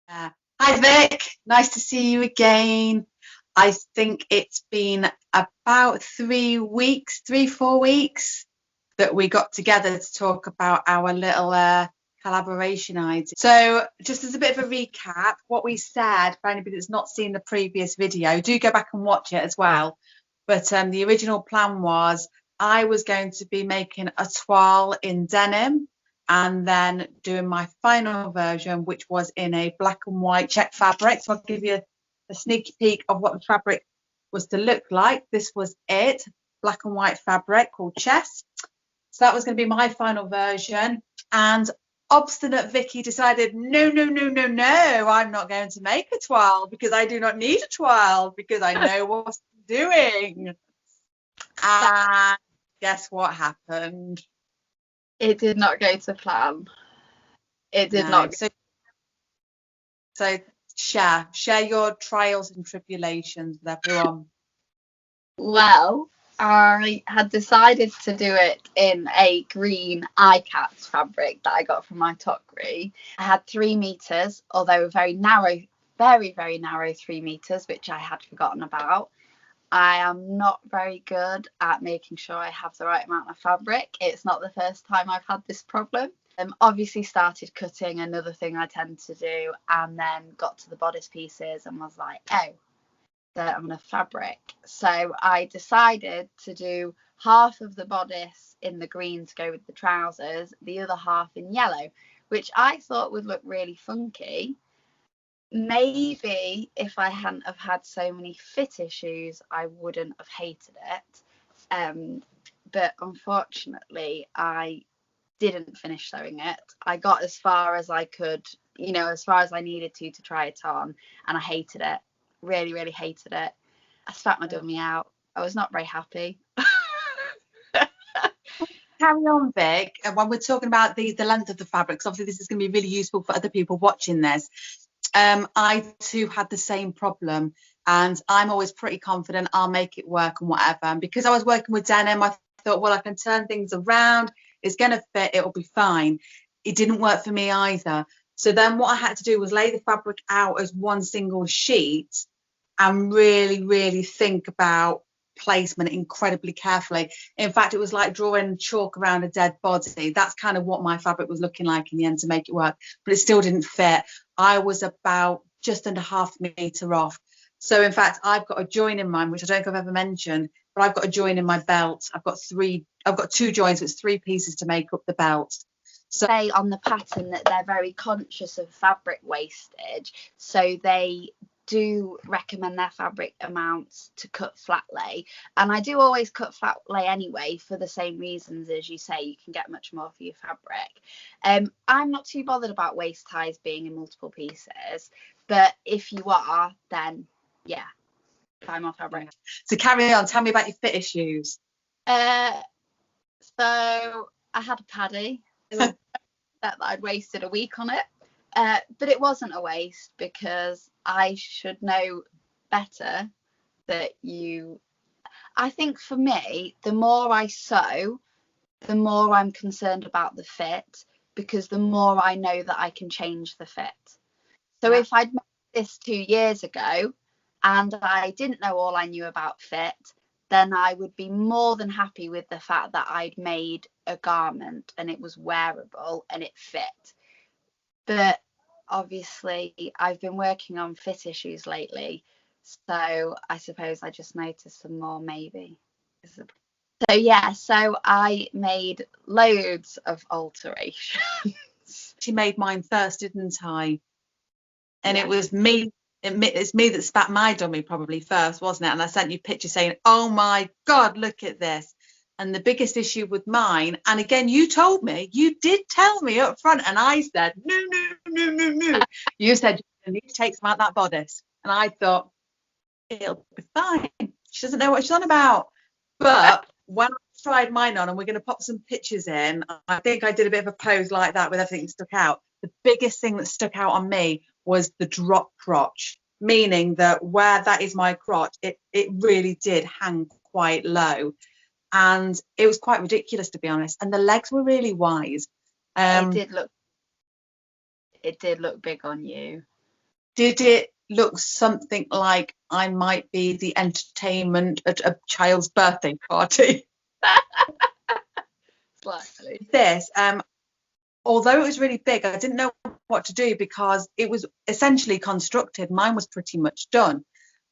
Hi Vic, nice to see you again. I think it's been about 3 weeks, 4 weeks that we got together to talk about our little collaboration idea. So just as a bit of a recap, what we said, for anybody that's not seen the previous video, do go back and watch it as well. But the original plan was I was going to be making a toile in denim and then doing my final version, which was in a black and white check fabric. So I'll give you a sneaky peek of what the fabric was to look like. This was it, black and white fabric called Chess. So that was going to be my final version. And obstinate Vicky decided, no, I'm not going to make a toile because I do not need a toile because I know what I'm doing. And guess what happened? It did not go to plan. It did not. So share your trials and tribulations with everyone. Well, I had decided to do it in a green eye-catch fabric that I got from my Tokri. I had 3 meters, although very narrow, very narrow 3 meters, which I had forgotten about. I am not very good at making sure I have the right amount of fabric. It's not the first time I've had this problem. Obviously started cutting, another thing I tend to do, and then got to the bodice pieces and was like, oh, I'm gonna fabric. So I decided to do half of the bodice in the green to go with the trousers, the other half in yellow, which I thought would look really funky. Maybe if I hadn't have had so many fit issues, I wouldn't have hated it. But unfortunately, I didn't finish sewing it. I got as far as I could, as far as I needed to try it on, and I hated it. Really hated it. I spat my dummy out. I was not very happy. Carry on, Vic. And when we're talking about the length of the fabrics, obviously this is going to be really useful for other people watching this. I too had the same problem, and I'm always pretty confident I'll make it work and whatever. And because I was working with denim, I thought, well, I can turn things around. It's going to fit. It'll be fine. It didn't work for me either. So then what I had to do was lay the fabric out as one single sheet and really think about placement incredibly carefully. In fact, it was like drawing chalk around a dead body. That's kind of what my fabric was looking like in the end to make it work, but it still didn't fit. I was about just under ½ meter off. So in fact, I've got a join in mine, which I don't think I've ever mentioned, but I've got a join in my belt. I've got 2 joins, so it's 3 pieces to make up the belt. So they on the pattern that they're very conscious of fabric wastage, so they do recommend their fabric amounts to cut flat lay, and I do always cut flat lay anyway for the same reasons as you say. You can get much more for your fabric. I'm not too bothered about waist ties being in multiple pieces, but if you are, then yeah, buy more fabric. So carry on, tell me about your fit issues. So I had a paddy that I'd wasted a week on it. But it wasn't a waste, because I should know better that I think for me, the more I sew, the more I'm concerned about the fit, because the more I know that I can change the fit. So if I'd made this 2 years ago and I didn't know all I knew about fit, then I would be more than happy with the fact that I'd made a garment and it was wearable and it fit. But obviously I've been working on fit issues lately, so I suppose I just noticed some more maybe. So I made loads of alterations. She made mine first, didn't I? And it was me. It's me that spat my dummy probably first, wasn't it? And I sent you pictures saying, oh my God, look at this. And the biggest issue with mine, and again, you did tell me up front, and I said, no. You said, you need to take some out that bodice. And I thought, it'll be fine. She doesn't know what she's on about. But when I tried mine on, and we're going to pop some pictures in, I think I did a bit of a pose like that with everything stuck out. The biggest thing that stuck out on me was the drop crotch, meaning that where that is my crotch, it really did hang quite low. And it was quite ridiculous, to be honest. And the legs were really wide. It did look big on you. Did it look something like I might be the entertainment at a child's birthday party? Slightly. This, although it was really big, I didn't know what to do because it was essentially constructed. Mine was pretty much done.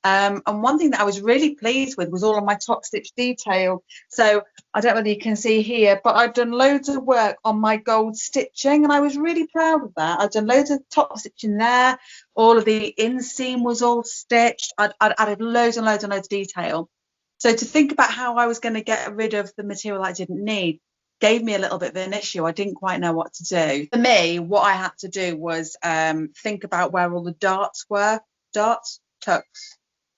And one thing that I was really pleased with was all of my top stitch detail. So I don't know whether you can see here, but I've done loads of work on my gold stitching, and I was really proud of that. I've done loads of top stitching there. All of the inseam was all stitched. I'd added loads and loads and loads of detail. So to think about how I was going to get rid of the material I didn't need gave me a little bit of an issue. I didn't quite know what to do. For me, what I had to do was think about where all the darts were. Darts?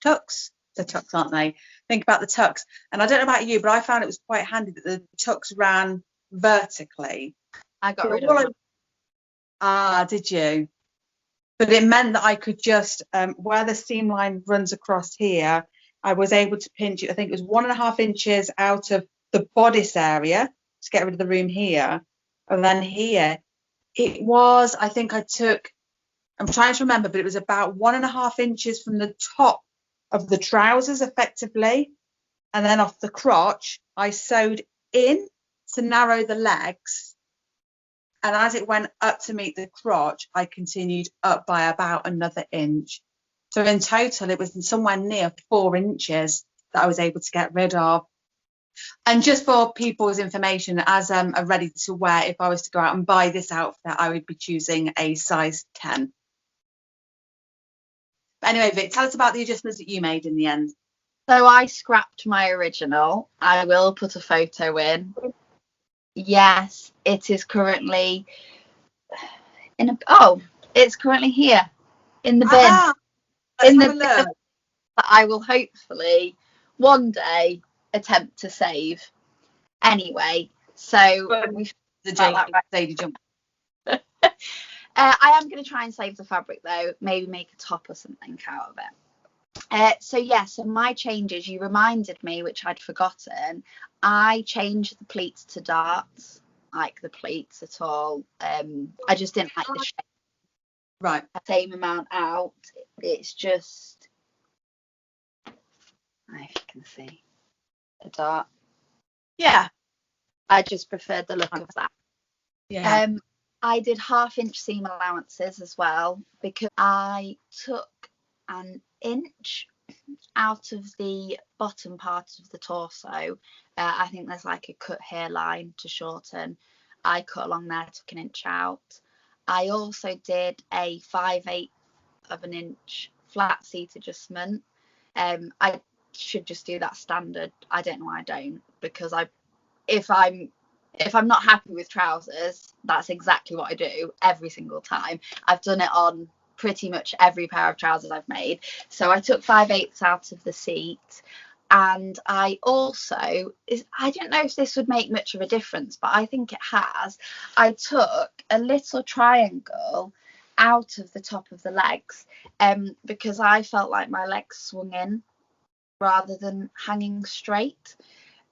Tucks? They're tucks, aren't they? Think about the tucks. And I don't know about you, but I found it was quite handy that the tucks ran vertically. I got rid of them. Did you? But it meant that I could just, where the seam line runs across here, I was able to pinch it. I think it was 1.5 inches out of the bodice area to get rid of the room here. And then here, it was, I think I took, I'm trying to remember, but it was about 1.5 inches from the top of the trousers effectively. And then off the crotch, I sewed in to narrow the legs. And as it went up to meet the crotch, I continued up by about another inch. So in total, it was somewhere near 4 inches that I was able to get rid of. And just for people's information, as a ready to wear, if I was to go out and buy this outfit, I would be choosing a size 10. But anyway, Vic, tell us about the adjustments that you made in the end. So I scrapped my original. I will put a photo in. Yes, it is currently it's currently here in the bin. In the bin that I will hopefully one day attempt to save. Anyway, so we've the Zadie Jumpsuit. I am going to try and save the fabric though, maybe make a top or something out of it. So my changes, you reminded me, which I'd forgotten. I changed the pleats to darts, like the pleats at all. I just didn't like the shape. Right. Same amount out. It's just, if you can see, a dart. Yeah. I just preferred the look of that. Yeah. I did 1/2 inch seam allowances as well because I took an inch out of the bottom part of the torso. I think there's like a cut hairline to shorten. I cut along there, took an inch out. I also did a 5/8 of an inch flat seat adjustment. I should just do that standard. I don't know why I don't, because if I'm not happy with trousers, that's exactly what I do every single time. I've done it on pretty much every pair of trousers I've made. So I took 5/8 out of the seat, and I don't know if this would make much of a difference, but I think it has. I took a little triangle out of the top of the legs, because I felt like my legs swung in rather than hanging straight.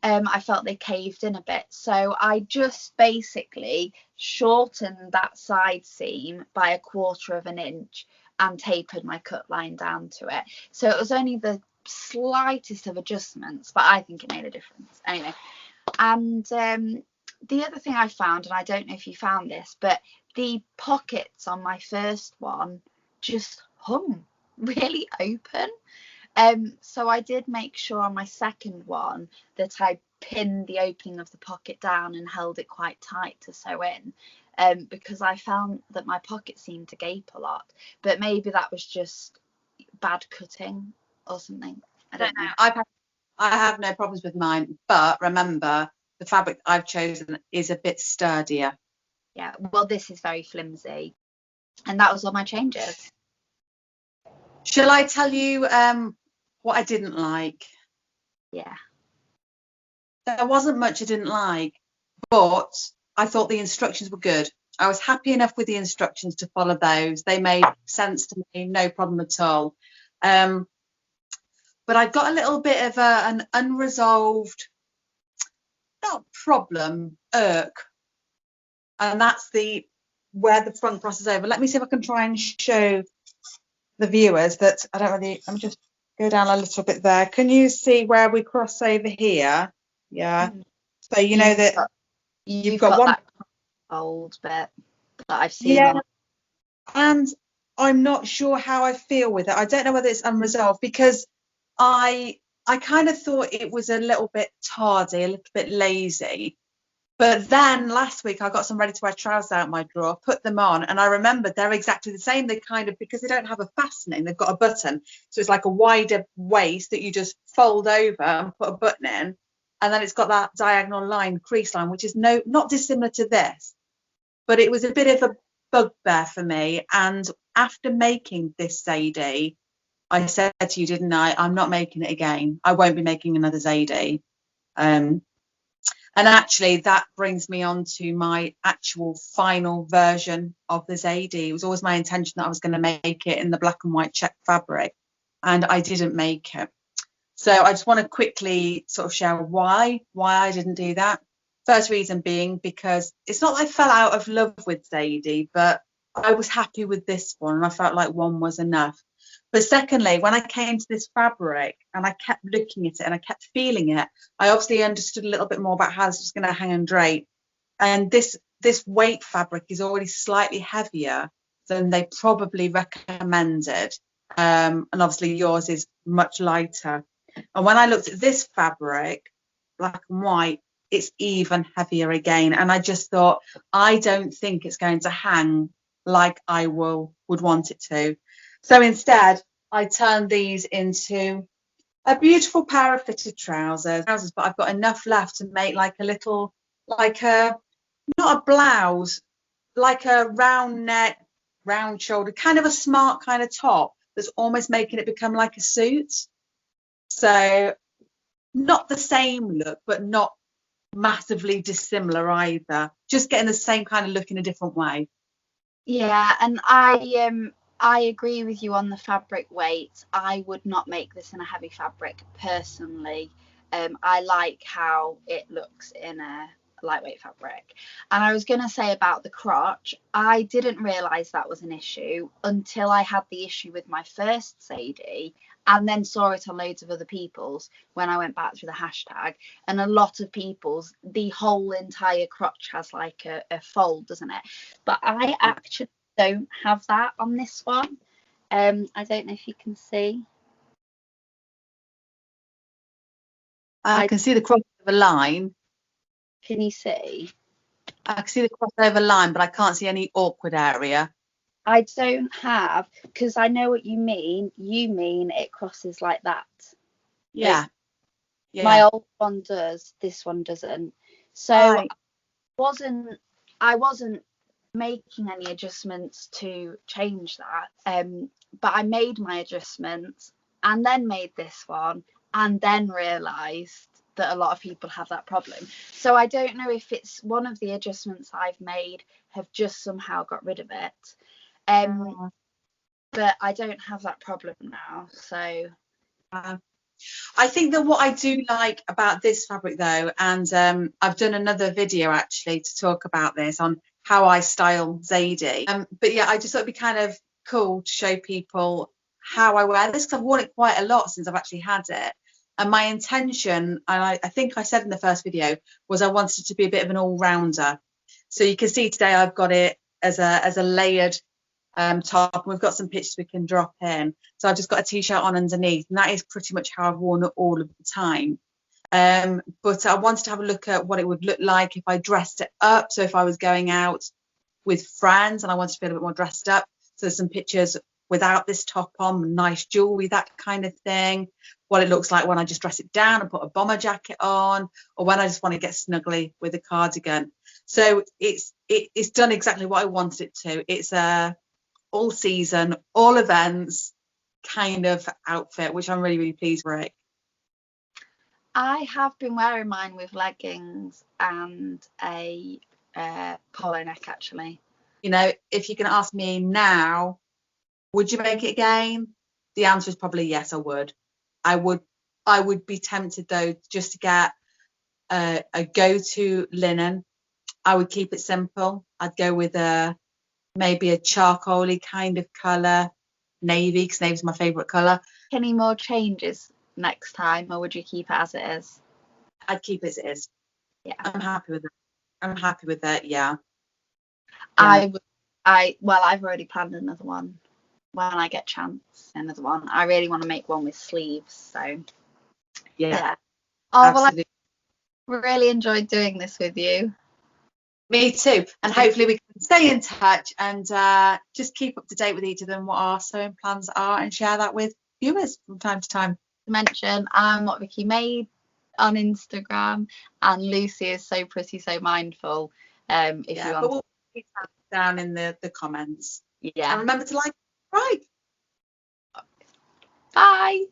I felt they caved in a bit, so I just basically shortened that side seam by 1/4 of an inch and tapered my cut line down to it. So it was only the slightest of adjustments, but I think it made a difference anyway. And the other thing I found, and I don't know if you found this, but the pockets on my first one just hung really open. So I did make sure on my second one that I pinned the opening of the pocket down and held it quite tight to sew in, because I found that my pocket seemed to gape a lot, but maybe that was just bad cutting or something. I don't know. I have no problems with mine, but remember, the fabric I've chosen is a bit sturdier. Yeah, well, this is very flimsy, and that was all my changes. Shall I tell you what I didn't like? Yeah. There wasn't much I didn't like, but I thought the instructions were good. I was happy enough with the instructions to follow those. They made sense to me, no problem at all. But I got a little bit of an unresolved, not problem, irk. And that's where the front crosses over. Let me see if I can try and show the viewers that I don't really, I'm just go down a little bit there. Can you see where we cross over here? Yeah. So you know that you've got one that old bit that I've seen. Yeah. And I'm not sure how I feel with it. I don't know whether it's unresolved, because I kind of thought it was a little bit tardy, a little bit lazy. But then last week I got some ready to wear trousers out of my drawer, put them on, and I remembered they're exactly the same. They kind of, because they don't have a fastening, they've got a button. So it's like a wider waist that you just fold over and put a button in. And then it's got that diagonal line, crease line, which is not dissimilar to this. But it was a bit of a bugbear for me. And after making this Zadie, I said to you, didn't I? I'm not making it again. I won't be making another Zadie. And actually, that brings me on to my actual final version of the Zadie. It was always my intention that I was going to make it in the black and white check fabric, and I didn't make it. So I just want to quickly sort of share why I didn't do that. First reason being because it's not that I fell out of love with Zadie, but I was happy with this one and I felt like one was enough. But secondly, when I came to this fabric and I kept looking at it and I kept feeling it, I obviously understood a little bit more about how this was going to hang and drape. And this weight fabric is already slightly heavier than they probably recommended. And obviously yours is much lighter. And when I looked at this fabric, black and white, it's even heavier again. And I just thought, I don't think it's going to hang like I would want it to. So instead, I turned these into a beautiful pair of fitted trousers, but I've got enough left to make like a little, like a, not a blouse, like a round neck, round shoulder, kind of a smart kind of top that's almost making it become like a suit. So not the same look, but not massively dissimilar either. Just getting the same kind of look in a different way. Yeah, and I agree with you on the fabric weight. I would not make this in a heavy fabric personally. I like how it looks in a lightweight fabric. And I was going to say about the crotch, I didn't realise that was an issue until I had the issue with my first Zadie and then saw it on loads of other people's when I went back through the hashtag. And a lot of people's, the whole entire crotch has like a fold, doesn't it? But I actually don't have that on this one. I don't know if you can see. I can see the crossover line. Can you see? I can see the crossover line, but I can't see any awkward area. I don't have, because I know what you mean. You mean it crosses like that. Yeah. Yeah. My old one does. This one doesn't. So right. I wasn't making any adjustments to change that. But I made my adjustments and then made this one and then realised that a lot of people have that problem. So I don't know if it's one of the adjustments I've made have just somehow got rid of it. But I don't have that problem now. So I think that what I do like about this fabric though, and I've done another video actually to talk about this on how I style Zadie. But yeah, I just thought it'd be kind of cool to show people how I wear this, because I've worn it quite a lot since I've actually had it. And my intention, and I think I said in the first video, was I wanted it to be a bit of an all-rounder. So you can see today I've got it as a layered top, and we've got some pictures we can drop in. So I've just got a t-shirt on underneath, and that is pretty much how I've worn it all of the time. But I wanted to have a look at what it would look like if I dressed it up. So if I was going out with friends and I wanted to feel a bit more dressed up, so there's some pictures without this top on, nice jewelry, that kind of thing. What it looks like when I just dress it down and put a bomber jacket on, or when I just want to get snuggly with a cardigan. So it's done exactly what I wanted it to. It's a all season, all events kind of outfit, which I'm really, really pleased with. I have been wearing mine with leggings and a polo neck, actually. You know, if you can ask me now, would you make it again? The answer is probably yes, I would. I would be tempted though just to get a go-to linen. I would keep it simple. I'd go with maybe a charcoaly kind of colour, navy, because navy's my favourite colour. Any more changes next time, or would you keep it as it is? I'd keep it as it is. Yeah. I'm happy with it. Yeah. I've already planned another one when I get chance. Another one. I really want to make one with sleeves. So Yeah. Oh, Absolutely. well, I really enjoyed doing this with you. Me too. And hopefully we can stay in touch and just keep up to date with each of them, what our sewing plans are, and share that with viewers from time to time. To mention, I'm What Vicky Made on Instagram, and Lucy is So Pretty So Mindful. If you want, but we'll keep that down in the comments. Yeah. And remember to like, subscribe. Bye.